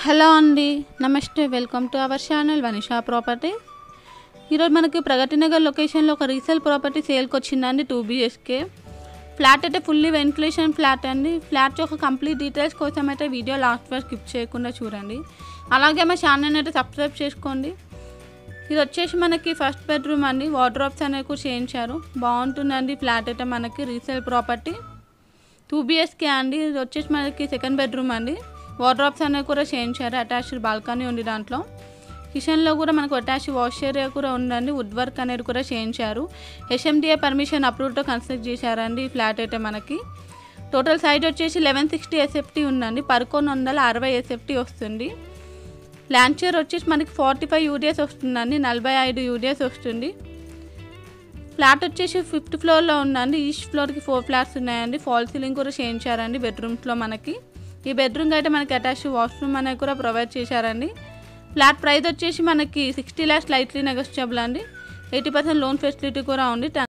Hello అండి, నమస్తే. Welcome to our channel Vanisha property. ఈరోజు మనకి ప్రగతి నగర్ లొకేషన్లో ఒక రీసేల్ ప్రాపర్టీ సేల్కి వచ్చిందండి. 2 BHK ఫ్లాట్ అయితే ఫుల్లీ వెంటిలేషన్ ఫ్లాట్ అండి. ఫ్లాట్ యొక్క కంప్లీట్ డీటెయిల్స్ కోసం అయితే వీడియో లాస్ట్ వరకు స్కిప్ చేయకుండా చూడండి. అలాగే మా ఛానల్ అయితే సబ్స్క్రైబ్ చేసుకోండి. ఇది వచ్చేసి మనకి ఫస్ట్ బెడ్రూమ్ అండి. వార్డ్రోబ్స్ అనేవి కూడా చేయించారు, బాగుంటుందండి. ఫ్లాట్ అయితే మనకి రీసేల్ ప్రాపర్టీ 2 BHK అండి. ఇది వచ్చేసి మనకి సెకండ్ బెడ్రూమ్ అండి. వార్డ్రోబ్స్ అనేవి కూడా చేయించారు. అటాచ్డ్ బాల్కనీ ఉంది. దాంట్లో కిచెన్లో కూడా మనకు అటాచ్డ్ వాష్ ఏరియా కూడా ఉందండి. వుడ్ వర్క్ అనేది కూడా చేయించారు. HMDA పర్మిషన్ అప్రూవ్డ్తో కన్స్ట్రక్ట్ చేశారండి ఈ ఫ్లాట్ అయితే మనకి. టోటల్ సైజ్ వచ్చేసి 1160 SFT ఉందండి. 1160 SFT వస్తుంది. ల్యాండ్ షేర్ వచ్చేసి మనకి 45 UDS వస్తుందండి. 45 UDS వస్తుంది. ఫ్లాట్ వచ్చేసి 5th ఫ్లోర్లో ఉందండి. ఈస్ట్ ఫ్లోర్కి 4 ఫ్లాట్స్ ఉన్నాయండి. ఫాల్ సీలింగ్ కూడా చేయించారండి బెడ్రూమ్స్లో మనకి. ఈ బెడ్రూమ్కి అయితే మనకి అటాచ్డ్ వాష్రూమ్ అనేది కూడా ప్రొవైడ్ చేశారండి. ఫ్లాట్ ప్రైస్ వచ్చేసి మనకి 60 lakhs స్లైట్లీ నెగోషియబుల్ అండి. 80% లోన్ ఫెసిలిటీ కూడా ఉంది.